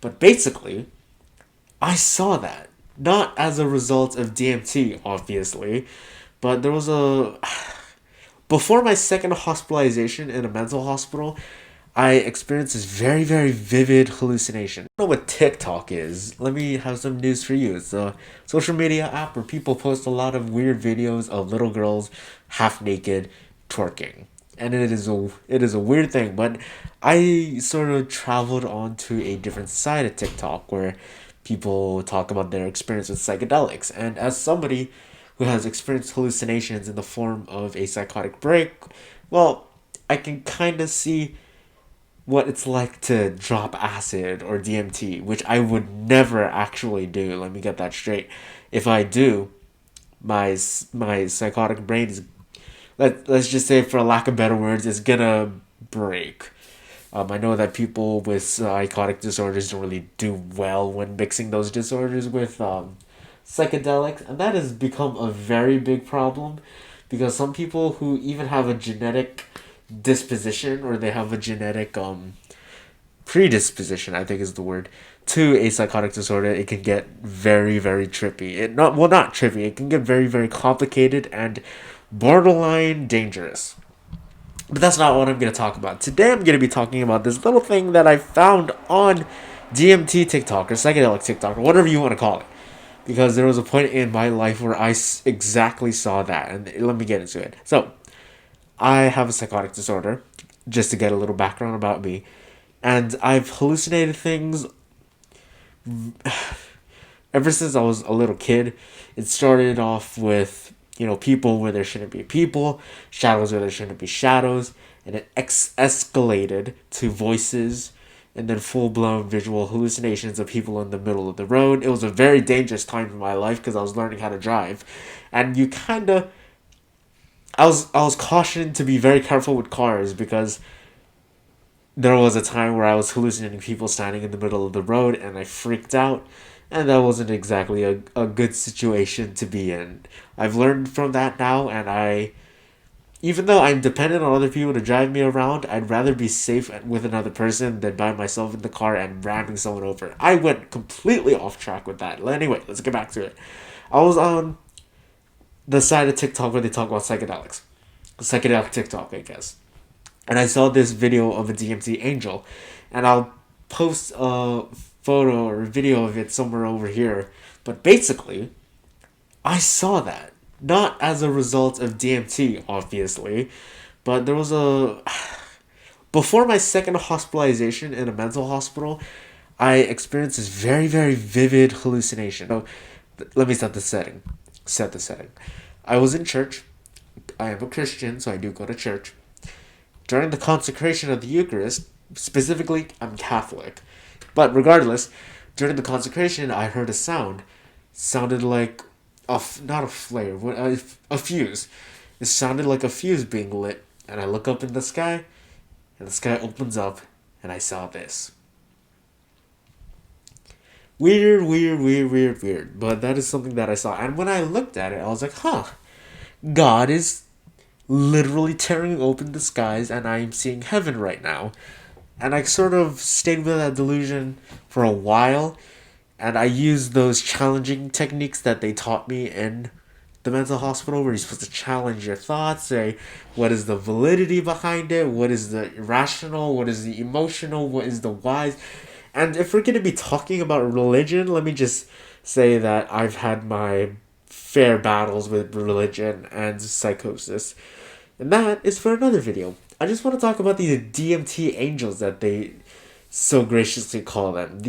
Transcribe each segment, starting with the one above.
But basically, I saw that. Not as a result of DMT, obviously, but there was a. Before my second hospitalization in a mental hospital, I experienced this very, very vivid hallucination. I don't know what TikTok is. Let me have some news for you. It's a social media app where people post a lot of weird videos of little girls half naked twerking. And it is a weird thing, but I sort of traveled onto a different side of TikTok where people talk about their experience with psychedelics. And as somebody who has experienced hallucinations in the form of a psychotic break, well, I can kind of see what it's like to drop acid or DMT, which I would never actually do. Let me get that straight. If I do, my psychotic brain is, let's just say, for lack of better words, is gonna break. I know that people with psychotic disorders don't really do well when mixing those disorders with psychedelics, and that has become a very big problem because some people who even have a genetic disposition or they have a genetic predisposition, I think is the word, to a psychotic disorder, it can get very, very trippy. Not trippy, it can get very, very complicated and borderline dangerous. But that's not what I'm going to talk about. Today I'm going to be talking about this little thing that I found on DMT TikTok or psychedelic TikTok or whatever you want to call it. Because there was a point in my life where I exactly saw that. And let me get into it. So, I have a psychotic disorder, just to get a little background about me. And I've hallucinated things ever since I was a little kid. It started off with, people where there shouldn't be people, shadows where there shouldn't be shadows, and it escalated to voices and then full-blown visual hallucinations of people in the middle of the road. It was a very dangerous time in my life because I was learning how to drive. And you kind of I was cautioned to be very careful with cars because there was a time where I was hallucinating people standing in the middle of the road and I freaked out, and that wasn't exactly a good situation to be in. I've learned from that now, and even though I'm dependent on other people to drive me around, I'd rather be safe with another person than by myself in the car and ramming someone over. I went completely off track with that. Anyway, let's get back to it. I was on the side of TikTok where they talk about psychedelics. Psychedelic TikTok, I guess. And I saw this video of a DMT angel, and I'll post a photo or a video of it somewhere over here. But basically, I saw that. Not as a result of DMT, obviously, but there was a. Before my second hospitalization in a mental hospital, I experienced this very, very vivid hallucination. So, let me set the setting. Set the setting. I was in church. I am a Christian, so I do go to church. During the consecration of the Eucharist, specifically, I'm Catholic. But regardless, during the consecration, I heard a sound. Sounded like not a flare, a fuse. It sounded like a fuse being lit, and I look up in the sky, and the sky opens up, and I saw this. Weird, weird, weird, weird, weird. But that is something that I saw. And when I looked at it, I was like, huh, God is literally tearing open the skies, and I am seeing heaven right now. And I sort of stayed with that delusion for a while, and I used those challenging techniques that they taught me in the mental hospital, where you're supposed to challenge your thoughts, say what is the validity behind it, what is the irrational, what is the emotional, what is the wise. And if we're going to be talking about religion, let me just say that I've had my fair battles with religion and psychosis. And that is for another video. I just want to talk about these DMT angels that they so graciously call them.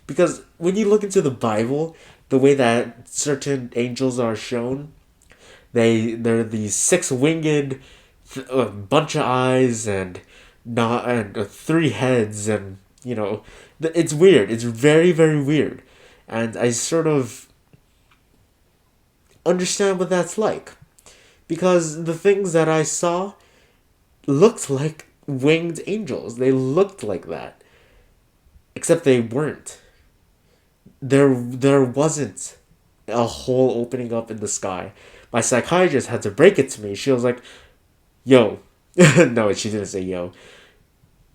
Because when you look into the Bible, the way that certain angels are shown, they're these six-winged bunch of eyes and not and three heads, and it's weird. It's very, very weird, and I sort of understand what that's like, because the things that I saw looked like winged angels. They looked like that, except they weren't. There wasn't a hole opening up in the sky. My psychiatrist had to break it to me. She was like, "Yo," no, she didn't say yo.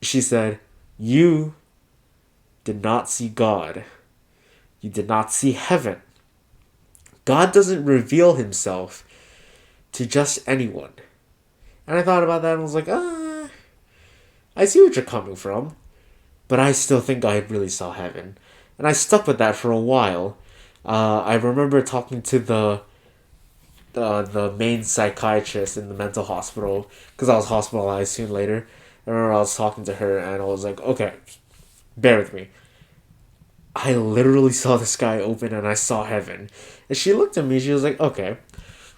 She said, "You did not see God. You did not see heaven. God doesn't reveal himself to just anyone. And I thought about that and was like, I see what you're coming from. But I still think I really saw heaven. And I stuck with that for a while. I remember talking to the main psychiatrist in the mental hospital, because I was hospitalized soon later. I remember I was talking to her and I was like, okay, bear with me. I literally saw the sky open and I saw heaven. And she looked at me, she was like, okay,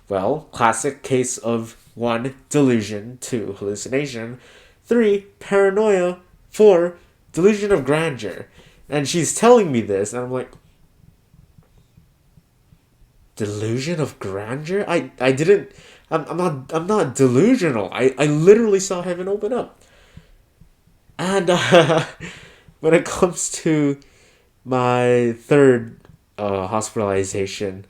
well, classic case of 1, delusion, 2, hallucination, 3, paranoia, 4, delusion of grandeur. And she's telling me this, and I'm like, delusion of grandeur? I didn't, I'm not delusional. I literally saw heaven open up. And when it comes to my third hospitalization,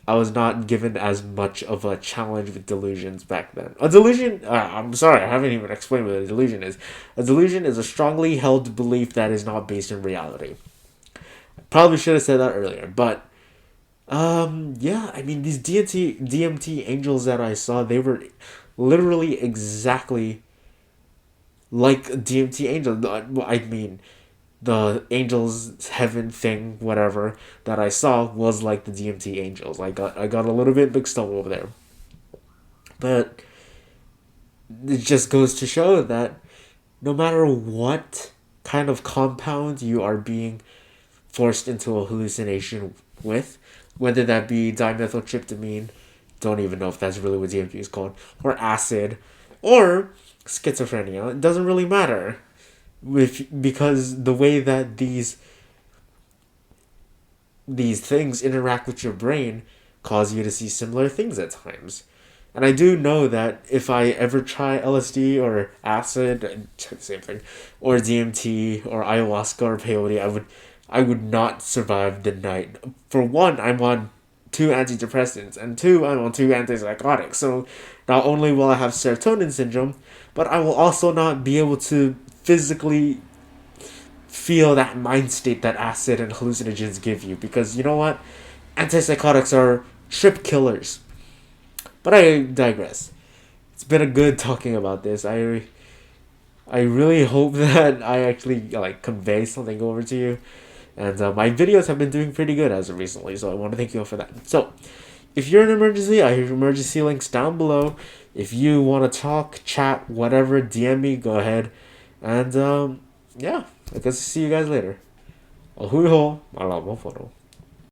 I was not given as much of a challenge with delusions back then. A delusion, I'm sorry, I haven't even explained what a delusion is. A delusion is a strongly held belief that is not based in reality. I probably should have said that earlier, but yeah, I mean, these DMT angels that I saw, they were literally exactly like a DMT angel. I mean, the angels heaven thing, whatever, that I saw was like the DMT angels. I got a little bit mixed up over there, but it just goes to show that no matter what kind of compound you are being forced into a hallucination with, whether that be dimethyltryptamine, don't even know if that's really what DMT is called, or acid, or schizophrenia, it doesn't really matter. Because the way that these things interact with your brain cause you to see similar things at times. And I do know that if I ever try LSD or acid, same thing, or DMT or ayahuasca or peyote, I would not survive the night. For one, I'm on 2 antidepressants, and 2, I'm on 2 antipsychotics. So not only will I have serotonin syndrome, but I will also not be able to physically feel that mind state that acid and hallucinogens give you. Because you know what? Antipsychotics are trip killers. But I digress. It's been a good talking about this. I really hope that I actually like convey something over to you. And my videos have been doing pretty good as of recently, so I want to thank you all for that. So, if you're in an emergency, I have emergency links down below. If you want to talk, chat, whatever, DM me, go ahead. And yeah, I guess see you guys later. Ahui ho, malamu fono.